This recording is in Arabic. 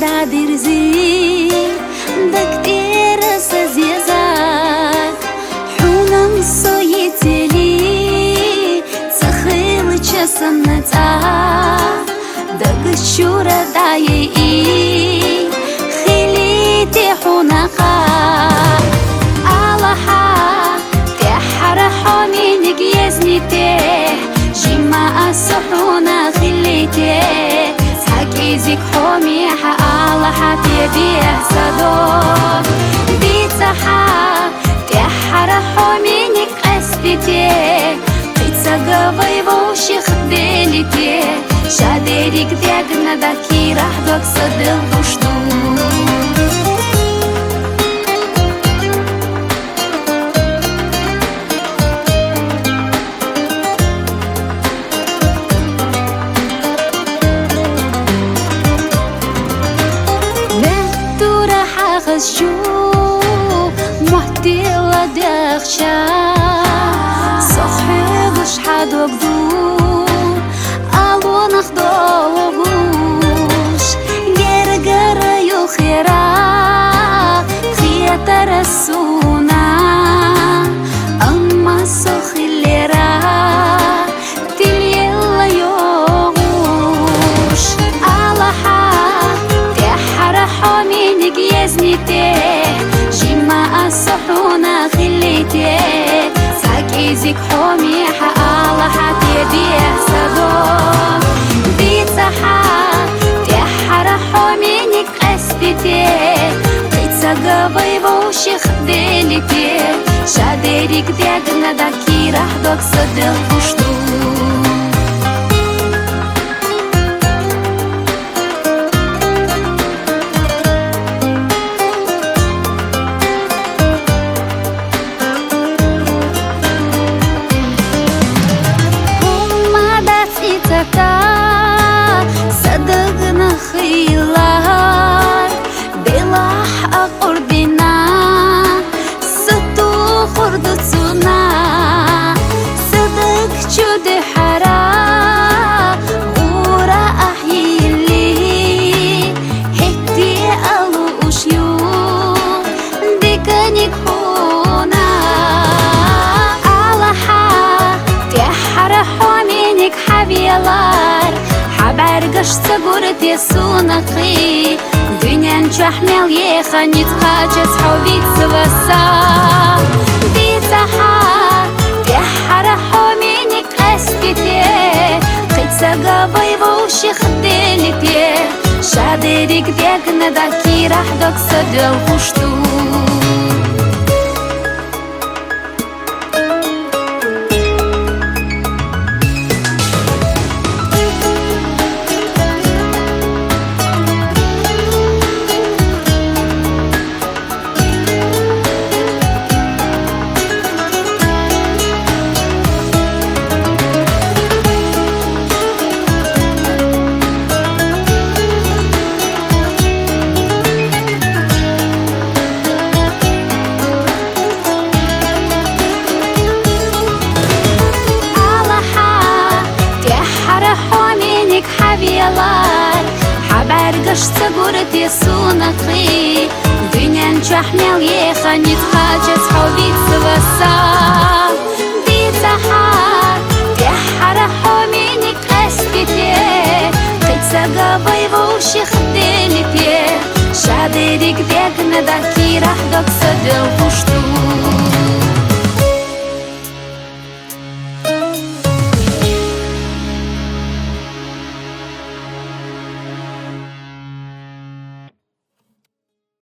Da dirzi da ktera sa zjezak Hunam soyeteli Tsakhyl chasam natsa Da gshura daye i Khiliti hunaka Allaha Tehara hominik yeznite Jima asuhuna khilite Zig حومي الله حتيبيه صدوق بيتسحا تحرى حومينك أسبتي بيتسقبي بوشي خدلتي شادريك ديقنا داكي راح دوك صدل بوشتو شوف محتيلة داخشة صحيب شحاد وقدور ألو نخضو وغوش جرجر يخيرا خيات رسونا أما سخي الليرا تليلا يوغوش ألحا تحرى حومينك يزنيتي جيما الصحونة خليتي ساكيزك حومي الله حتيبيه صدوق بيتسحا تحرى حومينك أسبتي بيتسقبي بوشي خدلتي شادريك ديقنا داكي راح دوك صدل بوشتو صدقنا خيلار بلاح أقربنا ستو خردتنا صدق جود حرا غورا أحيلي هكتي ألو أشيو ديكنيك هنا ألحا تحرى حومينك حبيلار حبرقش سقورت يسونقي دنيا نشحمل يخانيت خاجس حوبيت سواسا بيتسحا تحرى حومينك أسبتي قيت سقابي بوشي خدلتي شادريك ديقنا داكي راح دوك صدل بوشتو حبرقش سقورت يسونقي دنيا نشحمل يخانيت خاجس حوبيت سواسا بيتسحا تحرى حومينك أسبتي قيت سقابي بوشي خدلتي شادريك ديقنا داكي راح دوك